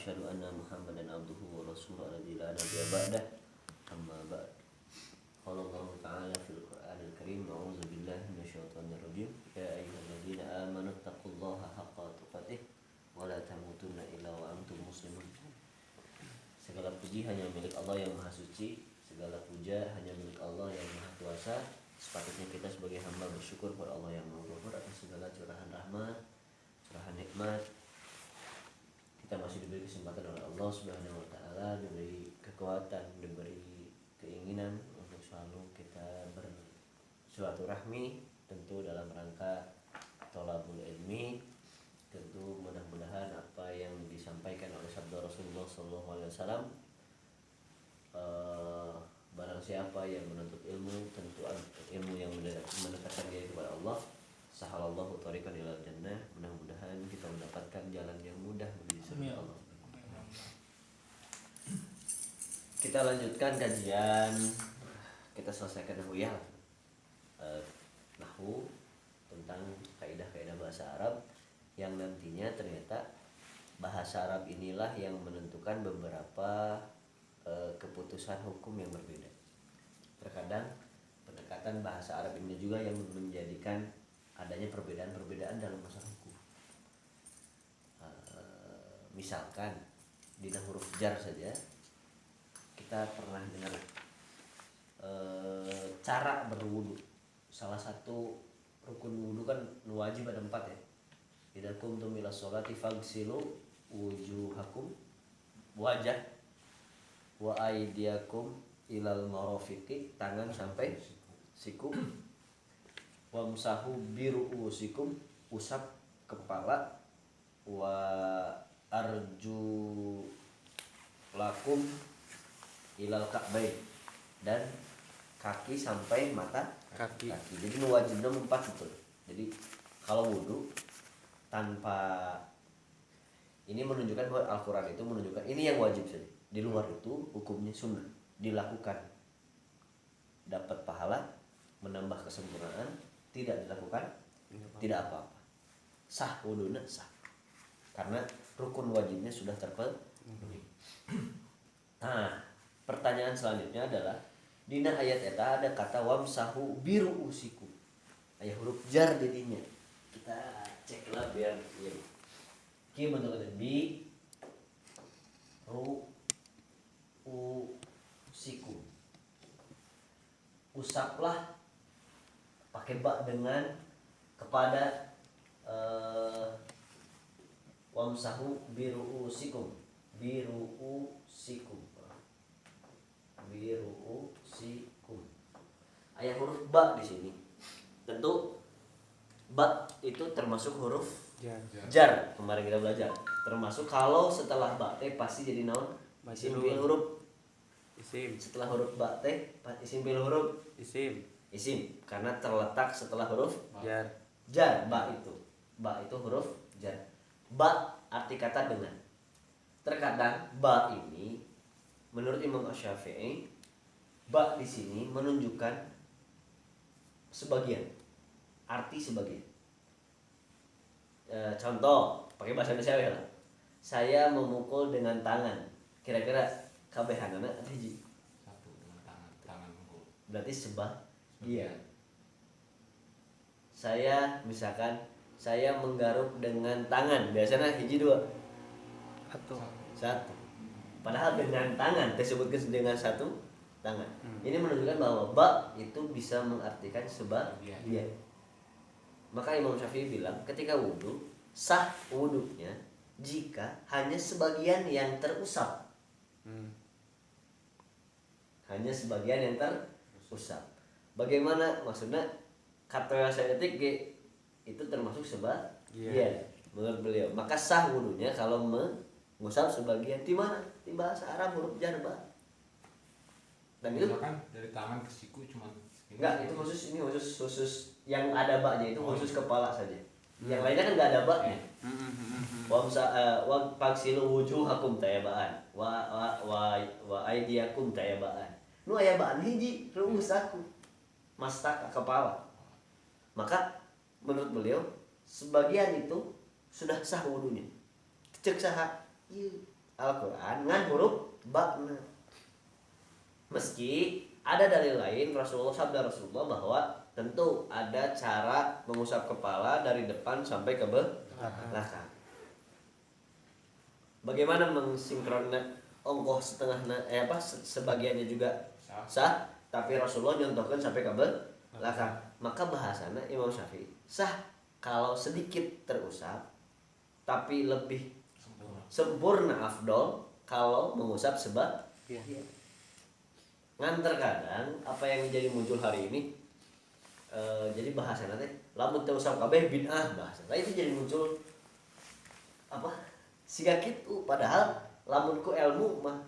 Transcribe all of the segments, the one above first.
asyhadu anna Muhammadan abduhu wa rasuluhu alladzi la nabiyya ba'dah. Amma ba'd. Qala Allah ta'ala fil Qur'anil Karim, a'udzu billahi minasyaitonir rajim. Ya ayyuhalladzina amanu taqullaha haqqa tuqatih wa la tamutunna illa wa antum muslimun. Segala puji hanya milik Allah yang Maha Suci, segala puja hanya milik Allah yang Maha Kuasa. Sepatutnya kita sebagai hamba bersyukur kepada Allah yang Maha Ghafur atas segala curahan rahmat, curahan nikmat. Kita masih diberi kesempatan oleh Allah Subhanahu wa taala, diberi kekuatan, diberi keinginan untuk selalu kita bersilaturahmi, tentu dalam rangka thalabul ilmi. Tentu mudah-mudahan apa yang disampaikan oleh sabda Rasulullah SAW, barang siapa yang menuntut ilmu, tentu ilmu yang mendekatkan diri kepada Allah, sahalallahu thariqan ilal jannah. Mudah-mudahan kita mendapatkan jalan yang mudah menuju surga Allah. Kita lanjutkan kajian. Kita selesaikan nahwu tentang kaidah-kaidah bahasa Arab, yang nantinya ternyata bahasa Arab inilah yang menentukan beberapa keputusan hukum yang berbeda. Terkadang pendekatan bahasa Arab ini juga yang menjadikan adanya perbedaan-perbedaan dalam masalah hukum. Misalkan di huruf jar saja kita pernah dengar cara berwudu. Salah satu rukun wudu kan wajib ada 4 ya. Idza qumtum ila sholati faghsilu wujuhakum, wajah, wa aydiyakum ilal marafiqi, tangan sampai siku, wamsahu biru'usikum, usap kepala, wa arju lakum ilal ka'bain, dan kaki sampai mata kaki. Jadi wajibnya 4 betul. Jadi kalau wudu tanpa ini menunjukkan bahwa Al-Quran itu menunjukkan ini yang wajib saja. Di luar itu hukumnya sunnah, dilakukan dapat pahala, menambah kesempurnaan. Tidak dilakukan tidak apa-apa, sah wudunya sah, karena rukun wajibnya sudah terpenuhi. Nah, pertanyaan selanjutnya adalah dina ayat eta ada kata wamsahu biru'usikum, aya huruf jar jadinya. Kita ceklah biar ya. Ki bentuknya bi ru u sikum. Usaplah pakai ba dengan kepada wamsahu biru'usikum, biru'usikum. Aya huruf ba di sini. Tentu ba itu termasuk huruf jar. Kemarin kita belajar. Termasuk kalau setelah ba teh pasti jadi naon? Isim fi'il huruf isim. Setelah huruf ba teh isim fi'il huruf isim karena terletak setelah huruf jar. Ba itu huruf jar. Ba arti kata dengan. Terkadang ba ini menurut Imam Asy-Syafi'i, ba di sini menunjukkan sebagian, arti sebagian. Contoh pakai bahasa Indonesia ya. Saya memukul dengan tangan. Kira-kira kabehanana ada hiji. Satu dengan tangan mukul. Berarti sebagian. Saya misalkan saya menggaruk dengan tangan. Biasanya hiji 2. Satu. Padahal dengan tangan disebutkan dengan satu tangan. Ini menunjukkan bahwa ba itu bisa mengartikan sebagian. Maka Imam Syafi'i bilang ketika wudu sah wudunya jika hanya sebagian yang terusap. Hanya sebagian yang terusap. Bagaimana maksudnya? Kata saya etik itu termasuk sebagian menurut beliau. Maka sah wudunya kalau mengusap sebagian. Di mana? Di bahasa Arab huruf jar ba. Dan itu kan dari tangan ke siku cuma enggak, itu khusus yang ada ba-nya itu khusus kepala saja. Yang lainnya kan enggak ada ba-nya. Wa faghsilu wujuhakum tayabaan wa aydiyakum tayabaan. Nu aya baan hiji ruusaku, mastaka kepala. Maka menurut beliau sebagian itu sudah sah wudunya. Cek saha ieu Al-Qur'an ngan huruf ba'na. Meski ada dalil lain sabda Rasulullah bahwa tentu ada cara mengusap kepala dari depan sampai ke belakang. Bagaimana mensinkronkan ongkoh sebagiannya juga sah, tapi Rasulullah nyontohkan sampai ke belakang. Maka bahasana Imam Syafi'i sah kalau sedikit terusap, tapi lebih sempurna afdol kalau mengusap sebagian. Ngan terkadang apa yang menjadi muncul hari ini jadi bahasana teh lamun teu usap kabeh bid'ah bahasa. Itu jadi muncul apa? Siga kitu padahal lamun ku ilmu mah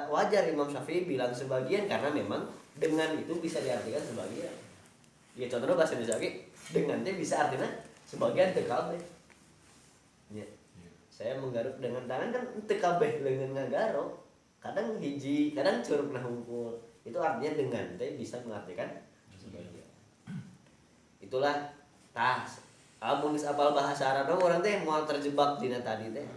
wajar Imam Syafi'i bilang sebagian karena memang dengan itu bisa diartikan sebagian. Ya contohnya bahasa Indonesia dengannya bisa artinya sebagian teu kabeh. Ya. Saya menggaruk dengan tangan kan teu kabeh leungeun ngagarok. Kadang hiji, kadang curug nah hungkul. Itu artinya dengan teh bisa mengartikan sebagian. Itulah amun geus apal bahasa Arab orang teh moal terjebak dina tadi teh.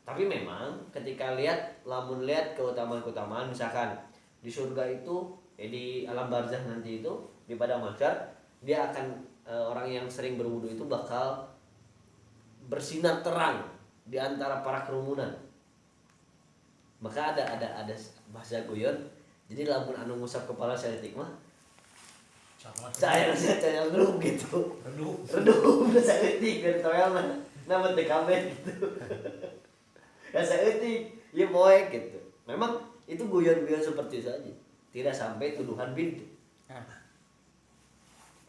Tapi memang ketika lamun lihat keutamaan misalkan di surga itu di alam barzah nanti itu di padang mahsyar dia akan orang yang sering berwudu itu bakal bersinar terang di antara para kerumunan. Maka ada bahasa guyon. Jadi lamun anu ngusap kepala saeutik mah saya redup gitu. Redup saeutik dan toelna. Nama TKB gitu. Ya saeutik, ieu poek gitu. Memang itu guyon-guyon seperti itu saja. Tidak sampai tuduhan bid'ah.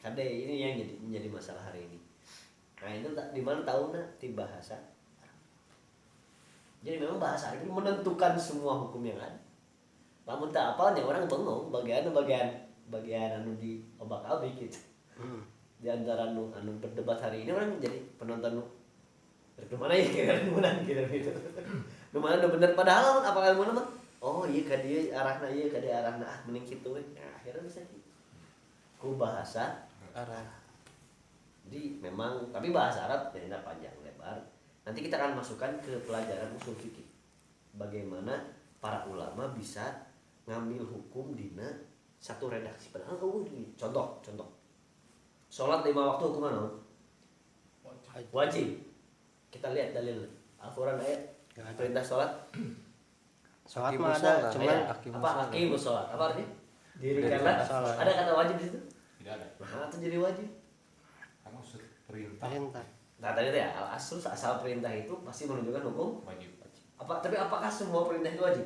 Kade ini yang menjadi masalah hari ini. Nah, itu di mana tahunya di bahasa. Jadi memang bahasa Arab itu menentukan semua hukum yang ada. Lamun tak apalnya orang bengong bagian anu di obak-abik gitu. Di antara anu berdebat hari ini orang jadi penonton mana ya kira menang gitu. Nu mana bener padahal apa ilmu mah? Oh iya ka dieu arahna ieu ka dieu arahna mending kitu we. Nah, akhirnya bisa gitu. Ku bahasa Arab. Jadi memang tapi bahasa Arab tidak panjang lebar. Nanti kita akan masukkan ke pelajaran usul fikih. Bagaimana para ulama bisa ngambil hukum dina satu redaksi. Padahal contoh. Salat 5 waktu hukum mana? Wajib. Kita lihat dalil Al-Qur'an ayat perintah salat. Salat mah ada, cuman hakimus salat. Apa artinya? Dirikanlah salat. Ada kata wajib di situ? Tidak ada. Nah, itu jadi wajib. Karena perintah. Nah tadi ya asal perintah itu pasti menunjukkan hukum Wajib. tapi apakah semua perintah itu wajib?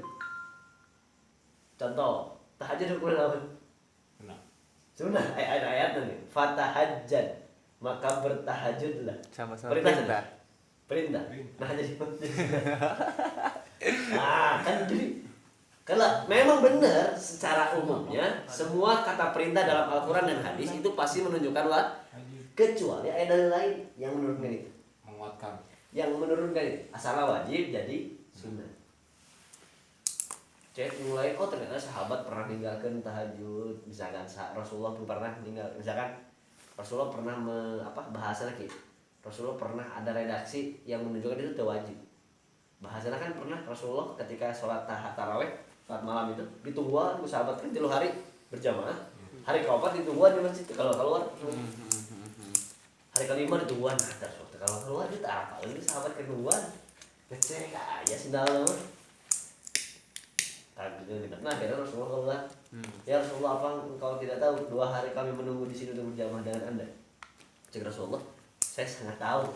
Contoh tahajud hukum apa? Sunnah. Ada ayatnya nih. Fatahajjad maka bertahajudlah. Sama-sama perintah. Nah jadi kan jadi kalau memang benar secara umumnya semua kata perintah dalam Al-Quran dan hadis itu pasti menunjukkan kecuali ada lain yang menurunkan itu Menguatkan. yang menurunkan itu asalnya wajib jadi sunnah. Cek mulai ternyata sahabat pernah meninggalkan tahajud, misalkan Rasulullah pernah meninggal, misalkan Rasulullah pernah bahasanya gitu. Rasulullah pernah ada redaksi yang menunjukkan itu tidak wajib. Bahasanya kan pernah Rasulullah ketika sholat tarawih saat malam itu ditungguan ku sahabat kan 3 hari berjamaah. Hari keempat ditungguan di masjid kalau keluar. Hari kelima ditungguan kalau keluar itu apa ini sahabat kedua ngecek aja sendal mah nah akhirnya Rasulullah keluar ya Rasulullah apa engkau tidak tahu 2 hari kami menunggu di sini untuk berjamaah dengan anda. Cek Rasulullah saya sangat tahu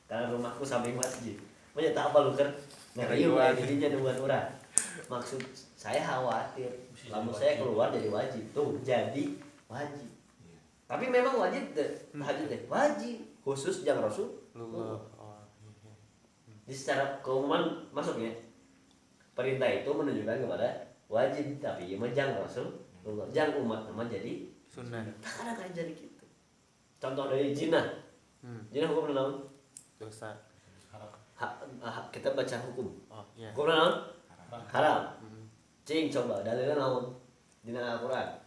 karena rumahku samping masjid banyak tak apa lu kan ngeriu jadinya dengan orang maksud saya khawatir lamun saya keluar jadi wajib tuh jadi wajib. Tapi memang wajib tahajud deh wajib khusus jangan Rasul. Jadi secara keumuman masuknya perintah itu menunjukkan kepada wajib tapi ya jangan Rasul jangan umat nama jadi sunnah. Tak ada kayak jadi gitu. Contoh dari zina. Zina hukum naon? Dosa. Kita baca hukum. Oh iya. Hukum naon? Haram. Cing coba dalilnya naon? Dina Al-Qur'an.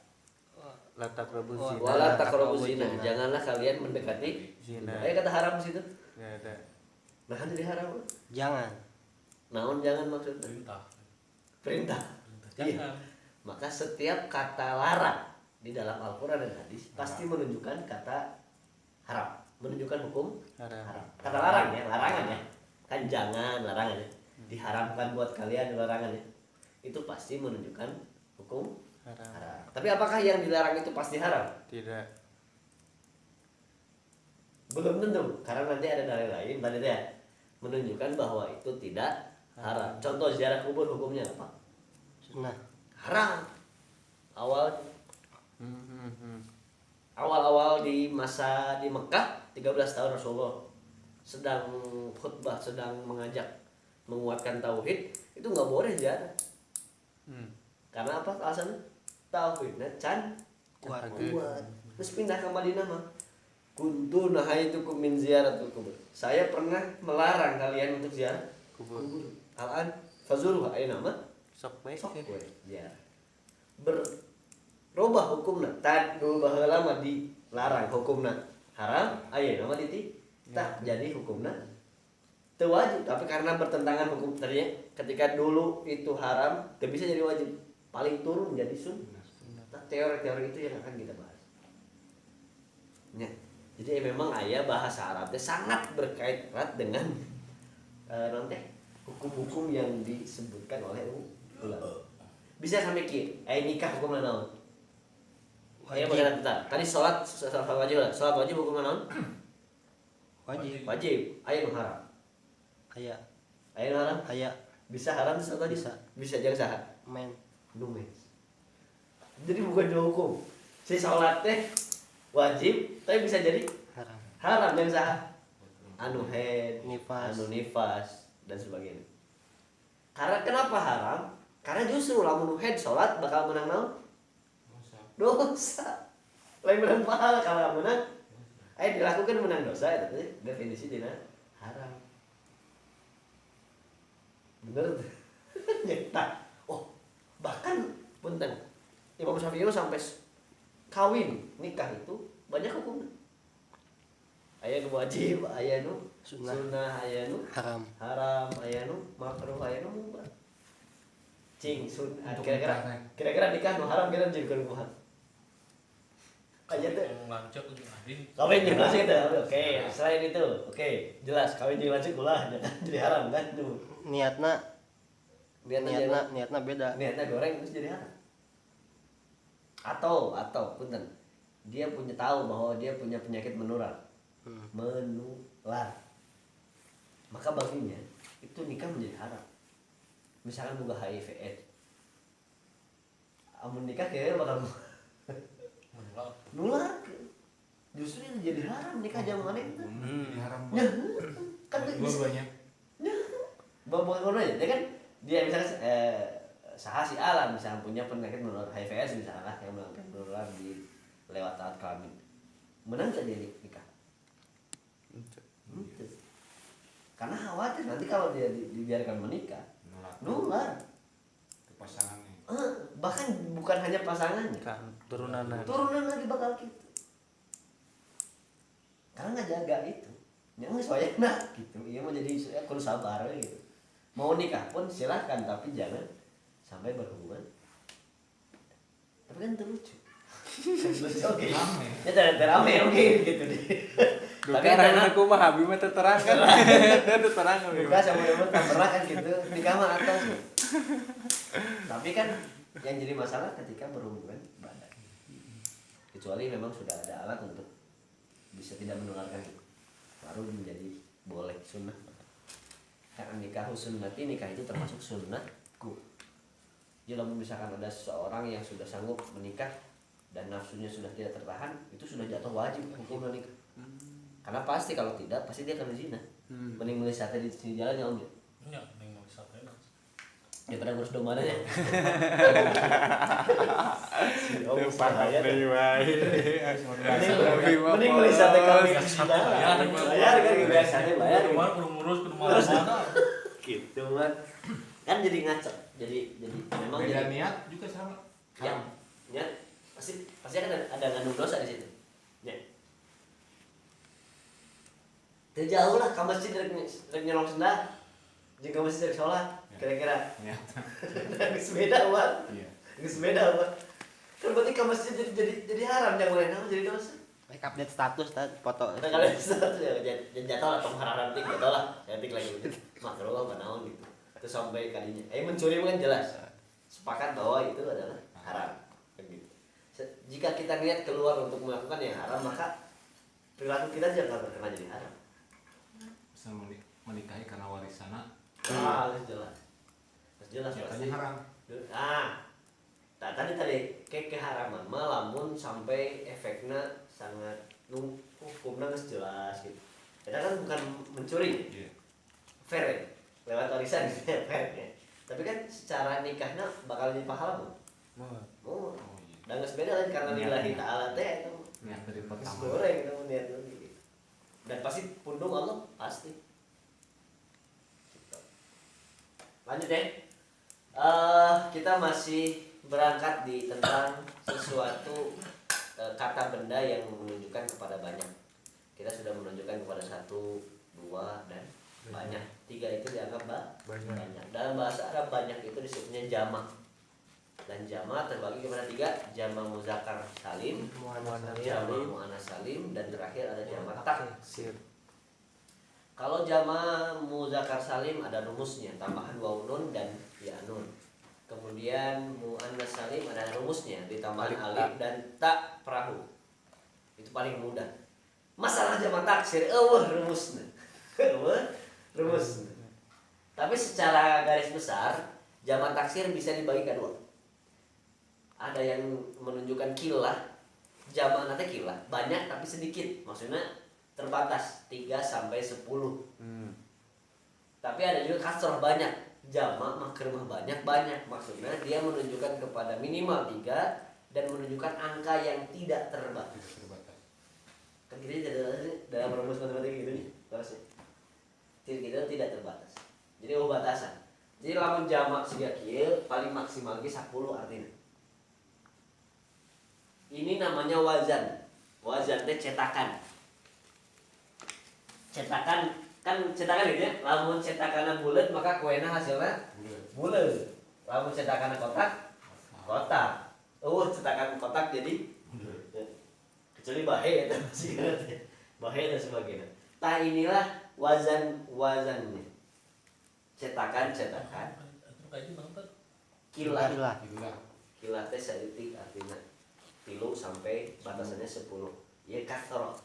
La taqrabu zina. Wala taqrabu zina. Janganlah kalian mendekati zina. Kata haram di situ. Enggak ada. Nah, jadi haram. Jangan. naon jangan maksudnya Perintah. perintah. Perintah Iya. jangan. Maka setiap kata larang di dalam Al-Quran dan hadis pasti menunjukkan kata haram, menunjukkan hukum haram. Kata larang ya, larangan ya, kan jangan larangan ya, diharamkan buat kalian larangan ya, itu pasti menunjukkan hukum haram. Tapi apakah yang dilarang itu pasti haram? Tidak. Belum tentu, karena nanti ada dalil lain tadi ya menunjukkan bahwa itu tidak haram. Contoh ziarah kubur hukumnya apa? Sunnah. Haram. Awal di masa di Mekah 13 tahun Rasulullah sedang khutbah, sedang mengajak menguatkan tauhid, itu nggak boleh ziarah. Karena apa alasannya? Tauhidnya kuat. Terus pindah ke Madinah mah. Kuntu nahaitukum min ziyaratul kubur. Saya pernah melarang kalian untuk ziarah kubur. Al-an fazuruha aina ma? Sok we ziarah. Berubah hukumna. Tad dulu baheula mah dilarang hukumna haram, ayeuna mah tah jadi hukumna teu wajib, tapi karena bertentangan hukum tadinya ketika dulu itu haram, teu bisa jadi wajib. Paling turun jadi sunnah. Teori-teori itu yang akan kita bahas. Ya. Jadi memang aya bahasa Arabnya sangat berkait erat dengan hukum-hukum yang disebutkan oleh ulama. Bisa sampai kieu, nikah hukumna naon? Aya benar bentar. Tadi salat wajib lah. Salat wajib hukumna naon? Wajib. Aya nu haram. Aya nu haram? Aya. Bisa haram salat wajib? Bisa jeung saha? Men. Nu men. Jadi bukan dua hukum. Si salat teh wajib, tapi bisa jadi haram yang sah anu head, anu nifas dan sebagainya. Karena kenapa haram? Karena justru lamun head salat bakal menang naon? Dosa. Lain menang pahala kalau menang. Dilakukan menang dosa itu definisi dina haram. Bener. Nyata. Oh, bahkan punten Imam Syafi'i sampai kawin nikah itu banyak hukumnya. Aya nu wajib, aya nu sunnah, aya nu haram, aya nu makruh, aya nu mubah. Cing kira-kira nikah nu haram kira jadi kumaha? Aya teh Lancak jeung adin. kawin jeung lancik teh. Oke, selain itu, oke, jelas kawin jeung lancik ulah jadi haram kan tuh. Niatna beda. Niatna goreng terus jadi haram. Atau punten. Dia punya tahu bahwa dia punya penyakit menular. Maka baginya itu nikah menjadi haram. Misalkan boga HIV AIDS. Amun nikah kayaknya bakal nular. Justru itu jadi haram nikah zaman itu. Jadi haram. Kan dua-duanya. Bukan dua-duanya. Dia kan dia misalkan saha si alam misalnya punya penyakit menular HIV/AIDS misalnya yang menular di lewat alat kelamin, menang gak dia nikah? Karena khawatir nanti kalau dia dibiarkan menikah nular pasangannya. Bahkan bukan hanya pasangannya, turunan lagi bakal gitu. Karena nggak jaga itu, yang soalnya gitu. Iya mau jadi kudu sabar gitu. Mau nikah pun silahkan tapi jangan sampai berhubungan. Tapi kan terlucu. Oke. Ya rame oke gitu deh. Tapi karena aku mah habi mah terang kan. Terang. Nikah sama ibu tak pernah kan gitu. Nikah mah atas. Tapi kan yang jadi masalah ketika berhubungan badan. Kecuali memang sudah ada alat untuk bisa tidak menularkan itu. Baru menjadi boleh sunnah. Karena nikah sunnati, nikah itu termasuk sunnahku. Jadi misalkan ada seseorang yang sudah sanggup menikah dan nafsunya sudah tidak tertahan, itu sudah jatuh wajib hukum nikah. Karena pasti kalau tidak pasti dia akan berzina. Mending beli sate di sini jalan ya om ya. Iya, mending beli sate. Ya pada ngurus domba aja. Mending beli sate kambing di sini jalan. Bayar kan biasanya bayar. Rumah kudu ngurus kudu mana. Gitu kan. Kan jadi ngaco. Jadi memang beda jadi niat juga sama. Ya, niat pasti kan ada ngandung dosa di situ. Ya. Terjauh lah ke masjid rek nyolong sendal. jika masih sholat Ya. kira-kira Ya. geus beda Wan. Iya. Geus beda Wan. Kan berarti ke masjid jadi haram jangan lain jadi dosa. Make update status tadi foto. Nah kalau satu ya jatuh lah pengharam tik jatuh lah tik lagi makruh apa naon gitu. Terus sampai kadinya. Mencuri kan jelas. Sepakat bahwa itu adalah haram. Begitu. Jika kita niat keluar untuk melakukan yang haram maka perilaku kita jangan terkena jadi haram. Bisa menikahi karena warisana. Harus jelas. Harus jelas. Nyatanya haram. Tadi keharaman lamun sampai efeknya sangat hukumnya geus jelas gitu. Kita kan bukan mencuri. Iya. Fair ya? Lewat warisan fair ya. Tapi kan secara nikahnya bakal jadi pahala bu. Oh iya. Dan geus beda lain karena lillahi ta'ala teh itu. Niat dari Geus pertama. goreng itu niatnya gitu. Dan pasti pundung Allah pasti. Gitu. Lanjut ya. Kita masih berangkat di tentang sesuatu kata benda yang menunjukkan kepada banyak. Kita sudah menunjukkan kepada 1, 2 dan banyak. 3 itu dianggap banyak. Dalam bahasa Arab banyak itu disebutnya jamak. Dan jamak terbagi kepada 3, jamak muzakkar salim, jamak muannas salim, dan terakhir ada jamak taksir. Kalau jamak muzakkar salim ada rumusnya, tambahan waw nun dan ya nun. Kemudian muannas salim ada rumusnya, ditambahan alif dan ta perahu. Itu paling mudah. Masalah jamak taksir, rumusnya. Rumusnya. Tapi secara garis besar, jamak taksir bisa dibagi ke 2. Ada yang menunjukkan kilah, jamak nanti kilah, banyak tapi sedikit. Maksudnya terbatas 3 sampai 10. Tapi ada juga kasroh banyak. Jamak makrumah banyak maksudnya dia menunjukkan kepada minimal 3 dan menunjukkan angka yang tidak terbatas. Kan kita dalam rumus matematika gitu nih terus kita tidak terbatas. Jadi batasan. Jadi lamun jamak siga kieu paling maksimal ge 10 artinya. Ini namanya wazan. Wazan teh cetakan. Cetakan kan cetakan gitu ya, lamun cetakannya bulat maka kuena hasilnya bulat. Lamun cetakannya kotak, cetakan kotak jadi kecuali bahe itu masih bahe dan sebagainya. Inilah wazannya. Cetakan kilah teh saditik artinya 3 sampai batasannya 10. Ya kasroh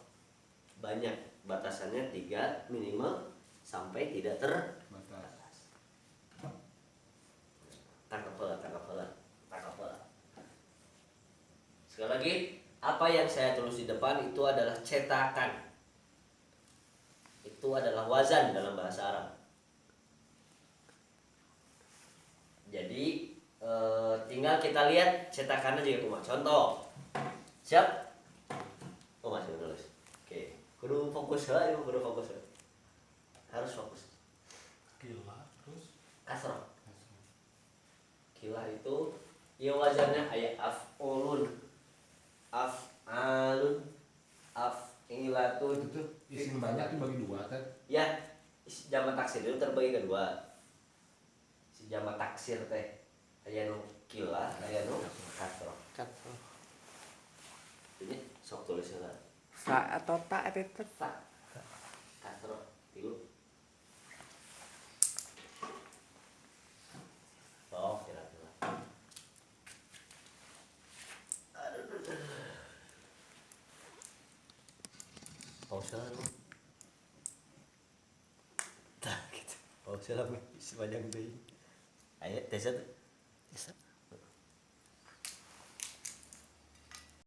banyak. Batasannya 3 minimal sampai tidak terbatas. Tangkap bola. Sekali lagi, apa yang saya tulis di depan itu adalah cetakan. Itu adalah wazan dalam bahasa Arab. Jadi tinggal kita lihat cetakannya juga cuma contoh. Siap? Masih menulis. Oke. Kudu fokus lah, harus fokus. Kilah terus Kasroh. Kilah itu ya wazannya kayak af'ulun, af'alun, af'ilatun. itu isim banyak dibagi 2 kan? Ya, jamak taksir itu terbagi ke 2. Si jamak taksir teh aya nu kilah, aya nu kasroh. Ini sok tulis lah. Sa atau ta itu Fa kasroh 3. Oh, kira-kira. Pause lah. Tah gitu. Pause lah sepanjang deui. Aya tes.